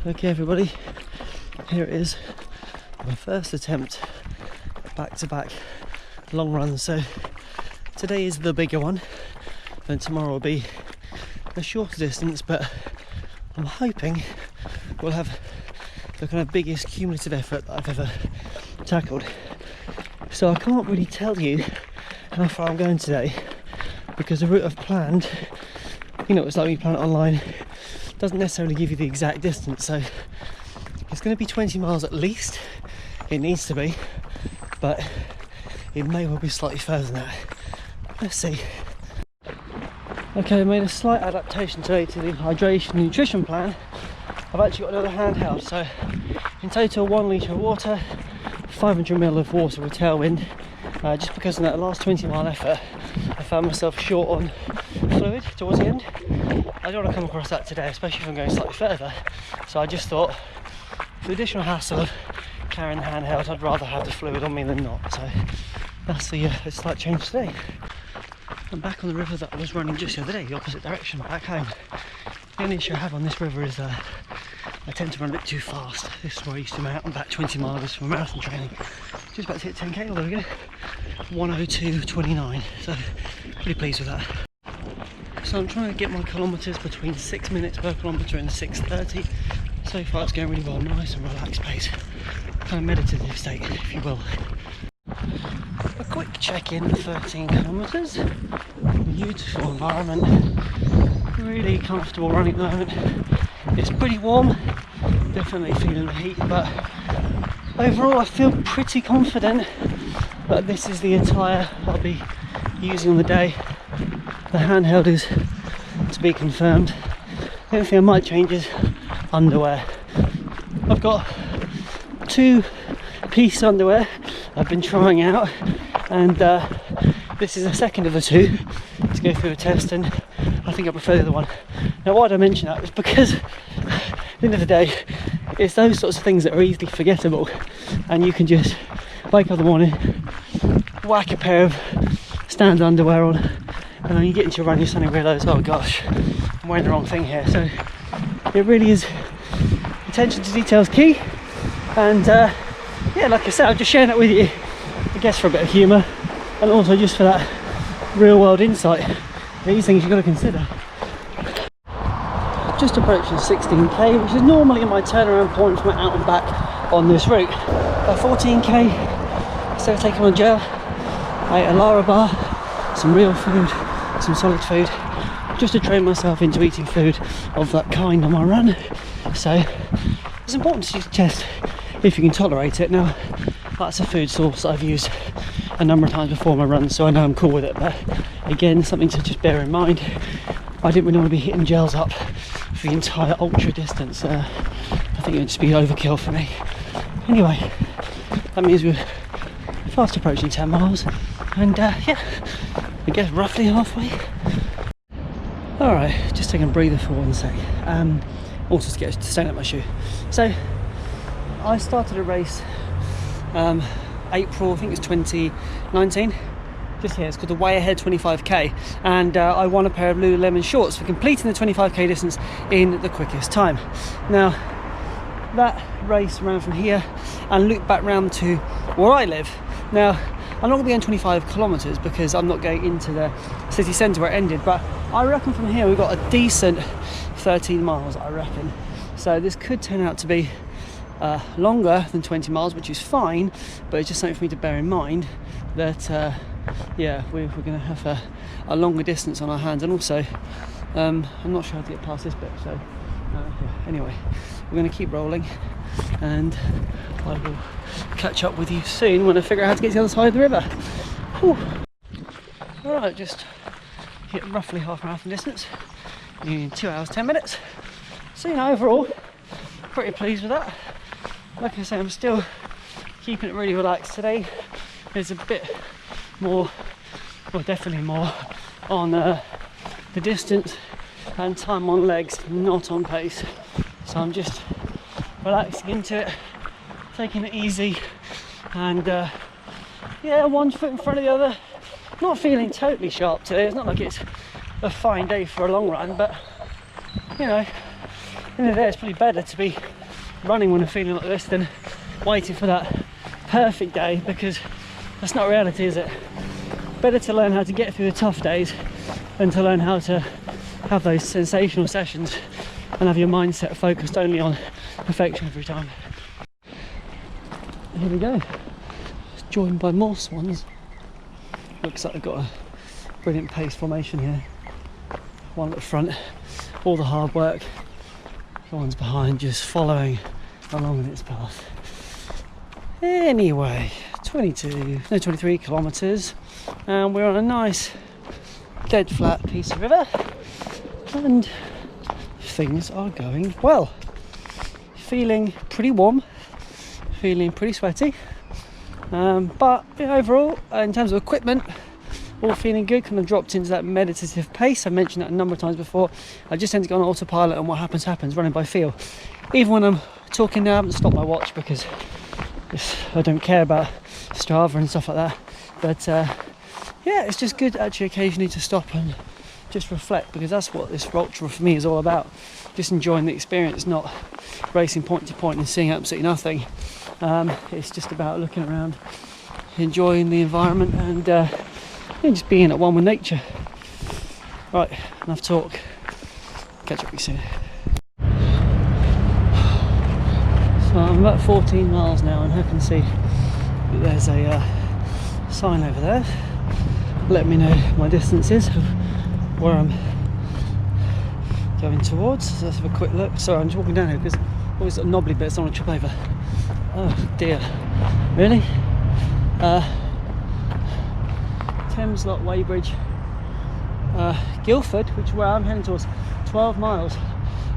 Okay everybody, here it is, my first attempt back-to-back long runs. So today is the bigger one, then tomorrow will be a shorter distance, but I'm hoping we'll have the kind of biggest cumulative effort that I've ever tackled. So I can't really tell you how far I'm going today, because the route I've planned, you know, it's like when you plan it online, doesn't necessarily give you the exact distance. So it's going to be 20 miles at least, it needs to be, but it may well be slightly further than that. Let's see. Okay, I made a slight adaptation today to the hydration and nutrition plan. I've actually got another handheld, so in total 1 litre of water, 500 ml of water with tailwind. Just because in that last 20 mile effort I found myself short on fluid towards the end. I don't want to come across that today, especially if I'm going slightly further. So I just thought, for the additional hassle of carrying the handheld, I'd rather have the fluid on me than not. So that's the slight change today. I'm back on the river that I was running just the other day, the opposite direction, back home. The only issue I have on this river is I tend to run a bit too fast. This is where I used to out and back 20 miles for marathon training. Just about to hit 10k, oh, there we go. 1:02:29, so pretty pleased with that. So I'm trying to get my kilometres between 6 minutes per kilometre and 6:30. So far it's going really well, nice and relaxed pace. Kind of meditative state, if you will. A quick check-in, 13 kilometres. Beautiful environment. Really comfortable running at the moment. It's pretty warm, definitely feeling the heat, but overall I feel pretty confident that this is the attire I'll be using on the day. The handheld is to be confirmed. The only thing I might change is underwear. I've got 2-piece underwear I've been trying out, and this is the second of the 2 to go through a test, and I think I prefer the other one. Now why do I mention that? It's because at the end of the day it's those sorts of things that are easily forgettable, and you can just wake up in the morning, whack a pair of standard underwear on, and then you get into your run, you suddenly realise, oh gosh, I'm wearing the wrong thing here. So it really is attention to detail is key, and yeah, like I said, I'm just sharing that with you, I guess for a bit of humour, and also just for that real world insight. These things you've got to consider. Just approaching 16k, which is normally my turnaround point from out and back on this route. By 14k, instead of taking on gel, I ate a Lara bar, some real food, some solid food, just to train myself into eating food of that kind on my run. So it's important to test if you can tolerate it. Now that's a food source that I've used a number of times before my run, so I know I'm cool with it, but again, something to just bear in mind. I didn't really want to be hitting gels up for the entire ultra distance. I think it would just be overkill for me. Anyway, that means we're fast approaching 10 miles, and yeah, I guess roughly halfway. Alright, just taking a breather for 1 sec. Also to get to stand up my shoe. So I started a race April, I think it was 2019. Just here, it's called the Way Ahead 25k, and I won a pair of Lululemon shorts for completing the 25k distance in the quickest time. Now that race ran from here and looped back round to where I live. Now I'm not going to be going 25 kilometres because I'm not going into the city centre where it ended, but I reckon from here we've got a decent 13 miles, I reckon. So this could turn out to be longer than 20 miles, which is fine, but it's just something for me to bear in mind that yeah, we're going to have a longer distance on our hands, and also I'm not sure how to get past this bit, so yeah. Anyway, we're going to keep rolling, and I will catch up with you soon when I figure out how to get to the other side of the river. Alright, just hit roughly half marathon distance in 2 hours 10 minutes, so you know, overall pretty pleased with that. Like I say, I'm still keeping it really relaxed today. There's a bit more, well, definitely more on the distance and time on legs, not on pace. So I'm just relaxing into it, taking it easy, and yeah, 1 foot in front of the other. Not feeling totally sharp today. It's not like it's a fine day for a long run, but you know, in the end of the day, it's probably better to be running when I'm feeling like this than waiting for that perfect day, because that's not reality, is it? Better to learn how to get through the tough days than to learn how to have those sensational sessions and have your mindset focused only on perfection every time. Here we go, just joined by more swans. Looks like they've got a brilliant pace formation here. One at the front, all the hard work, the ones behind just following along in its path. Anyway, 23 kilometres, and we're on a nice dead flat piece of river, and things are going well. Feeling pretty warm, feeling pretty sweaty, but overall, in terms of equipment, all feeling good. Kind of dropped into that meditative pace. I've mentioned that a number of times before. I just tend to go on autopilot, and what happens happens, running by feel. Even when I'm talking now, I haven't stopped my watch because I don't care about Strava and stuff like that. But yeah, it's just good actually occasionally to stop and just reflect, because that's what this ultra for me is all about. Just enjoying the experience, not racing point to point and seeing absolutely nothing. It's just about looking around, enjoying the environment, and just being at one with nature. Right, enough talk. Catch up with you soon. So I'm about 14 miles now, and I can see that there's a sign over there. Let me know my distance is of where I'm going towards. So let's have a quick look. Sorry, I'm just walking down here because always got knobbly bits I want to trip over. Oh dear, really? Thames Lock Weybridge, Guildford, which is where I'm heading towards, 12 miles.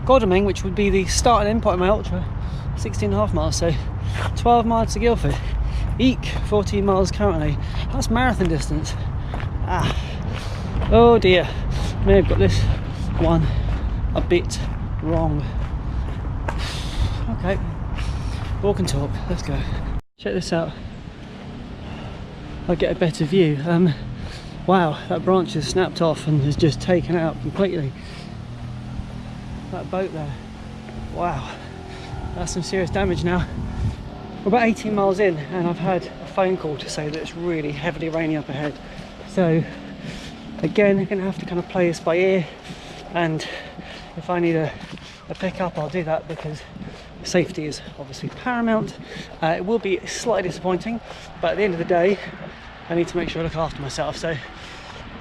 Godalming, which would be the start and end point of my ultra, 16.5 miles, so 12 miles to Guildford. Eek, 14 miles currently. That's marathon distance. Oh dear, may have got this one a bit wrong. Okay, walk and talk, let's go. Check this out. I'll get a better view. Wow, that branch has snapped off and has just taken out completely. That boat there, wow, that's some serious damage now. We're about 18 miles in, and I've had a phone call to say that it's really heavily raining up ahead. So again, I'm going to have to kind of play this by ear, and if I need a pickup, I'll do that, because safety is obviously paramount. It will be slightly disappointing, but at the end of the day, I need to make sure I look after myself. So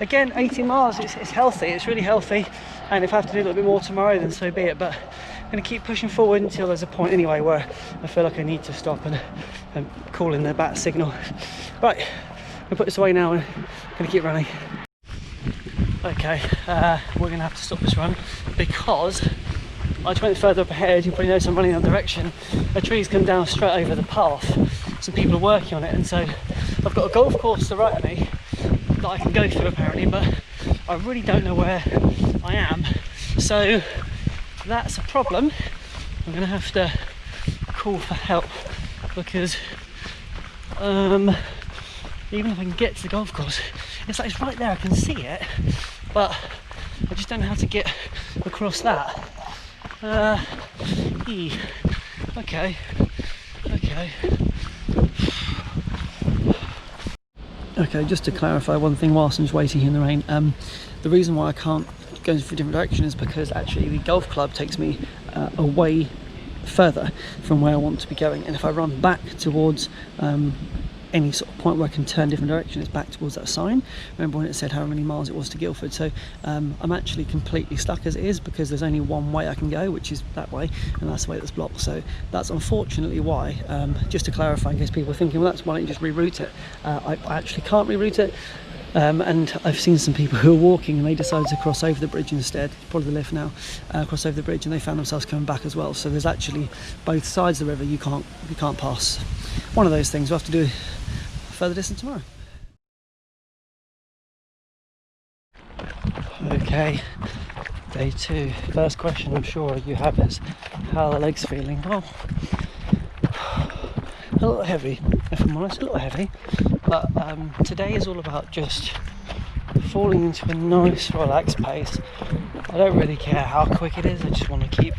again, 18 miles, it's healthy, it's really healthy, and if I have to do a little bit more tomorrow, then so be it. But I'm going to keep pushing forward until there's a point anyway where I feel like I need to stop and call in the bat signal. Right, I'm going to put this away now and I'm going to keep running. Okay, we're going to have to stop this run because I just went further up ahead. You probably notice I'm running in that direction. A tree's come down straight over the path. Some people are working on it, and so I've got a golf course to the right of me that I can go through apparently, but I really don't know where I am. So that's a problem. I'm going to have to call for help, because even if I can get to the golf course, it's like it's right there, I can see it, but I just don't know how to get across that. Okay, just to clarify one thing whilst I'm just waiting here in the rain, the reason why I can't go in a different direction is because actually the golf club takes me away further from where I want to be going, and if I run back towards any sort of point where I can turn different direction, it's back towards that sign. Remember when it said how many miles it was to Guildford? So I'm actually completely stuck as it is, because there's only one way I can go, which is that way, and that's the way that's blocked. So that's unfortunately why, just to clarify in case people are thinking, well, that's why don't you just reroute it. I actually can't reroute it. And I've seen some people who are walking and they decided to cross over the bridge instead, probably the lift now, cross over the bridge, and they found themselves coming back as well. So there's actually both sides of the river you can't pass. One of those things we'll have to do further distance tomorrow. Okay, day 2. First question I'm sure you have is, how are the legs feeling? Well, a little heavy, if I'm honest, a little heavy, but today is all about just falling into a nice relaxed pace. I don't really care how quick it is, I just want to keep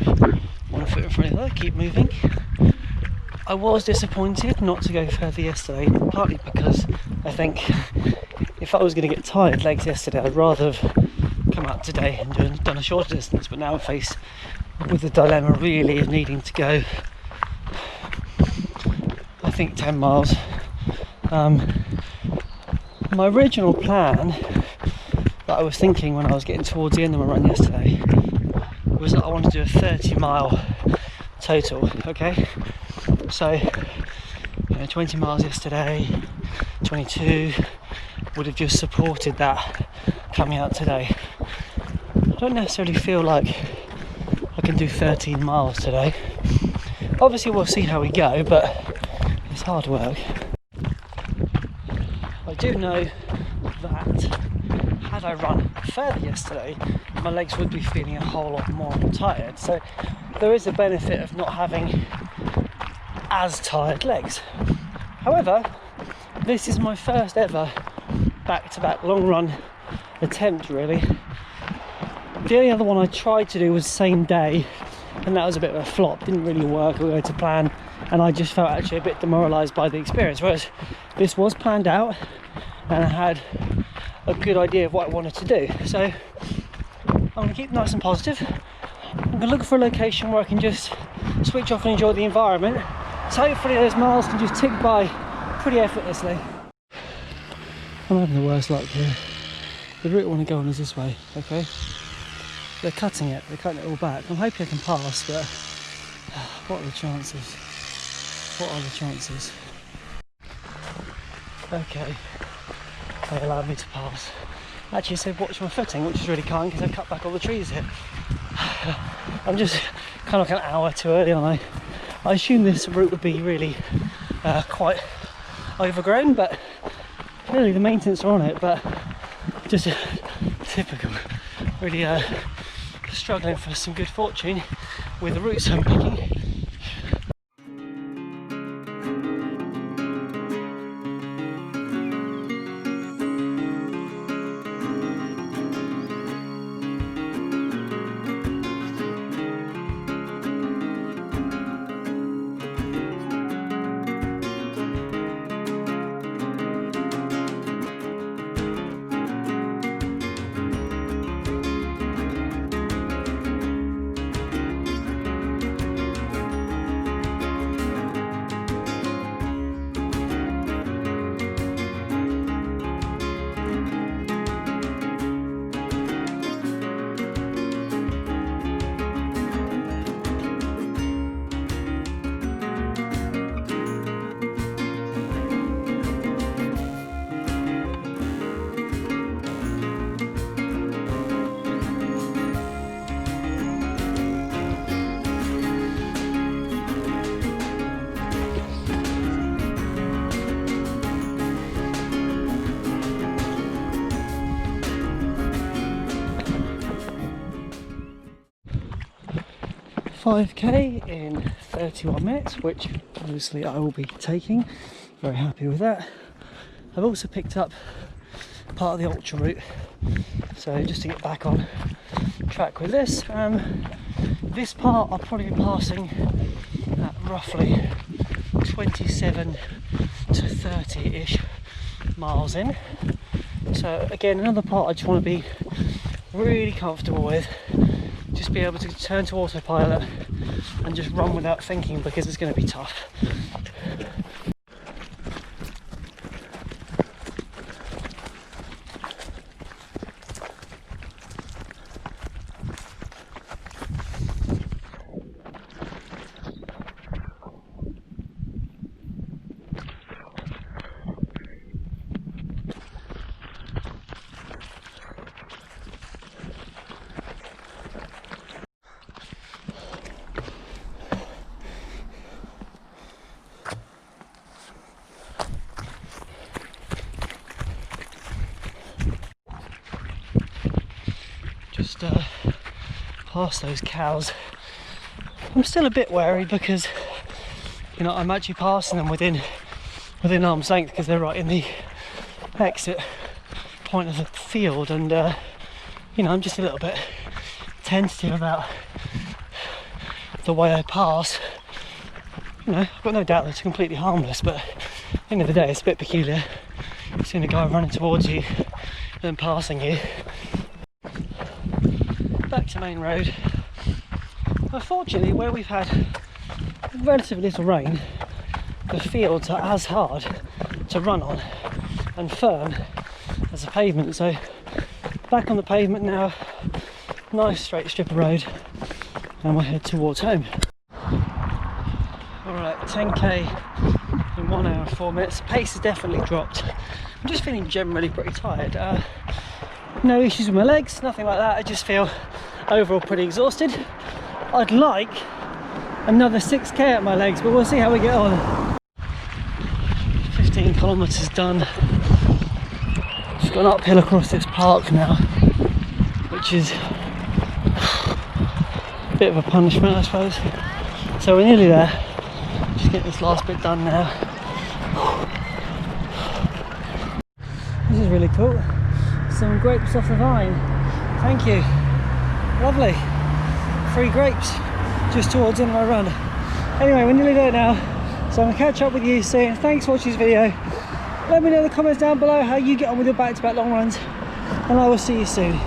one foot in front of the other, keep moving. I was disappointed not to go further yesterday, partly because I think if I was going to get tired legs yesterday, I'd rather have come out today and done a shorter distance, but now I'm faced with the dilemma really of needing to go, I think, 10 miles. My original plan that I was thinking when I was getting towards the end of my run yesterday was that I wanted to do a 30-mile total, okay? So, 20 miles yesterday, 22 would have just supported that coming out today. I don't necessarily feel like I can do 13 miles today. Obviously we'll see how we go, but it's hard work. I do know that had I run further yesterday, my legs would be feeling a whole lot more tired. So there is a benefit of not having as tired legs. However, this is my first ever back-to-back long run attempt really. The only other one I tried to do was same day, and that was a bit of a flop, didn't really work according to plan, and I just felt actually a bit demoralised by the experience, whereas this was planned out and I had a good idea of what I wanted to do. So I'm going to keep nice and positive. I'm going to look for a location where I can just switch off and enjoy the environment, so hopefully those miles can just tick by pretty effortlessly. I'm having the worst luck here. The route I want to go on is this way, okay? They're cutting it all back. I'm hoping I can pass, but what are the chances? What are the chances? Okay, they allowed me to pass. Actually said watch my footing, which is really kind because I cut back all the trees here. I'm just kind of like an hour too early, aren't I assume this route would be really quite overgrown, but clearly the maintenance are on it, but just typical. Really struggling for some good fortune with the routes I'm picking. .5k in 31 minutes, which obviously I will be taking. Very happy with that. I've also picked up part of the ultra route, so just to get back on track with this. This part I'll probably be passing at roughly 27 to 30-ish miles in. So again, another part I just want to be really comfortable with. Just be able to turn to autopilot and just run without thinking, because it's going to be tough. Just past those cows. I'm still a bit wary because, you know, I'm actually passing them within arm's length because they're right in the exit point of the field, and you know, I'm just a little bit tentative about the way I pass, you know, I've got no doubt that it's completely harmless, but at the end of the day it's a bit peculiar seeing a guy running towards you and passing you. Back to main road. Unfortunately, where we've had relatively little rain, the fields are as hard to run on and firm as a pavement, so back on the pavement now, nice straight strip of road, and we'll head towards home. Alright, 10k in 1 hour and 4 minutes. Pace has definitely dropped. I'm just feeling generally pretty tired. No issues with my legs, nothing like that. I just feel overall pretty exhausted. I'd like another 6k at my legs, but we'll see how we get on. 15 kilometres done. Just gone uphill across this park now, which is a bit of a punishment, I suppose. So we're nearly there. Just get this last bit done now. This is really cool. Some grapes off the vine. Thank you. Lovely. Free grapes just towards the end of my run. Anyway, we're nearly there now, so I'm going to catch up with you soon. Thanks for watching this video. Let me know in the comments down below how you get on with your back-to-back long runs, and I will see you soon.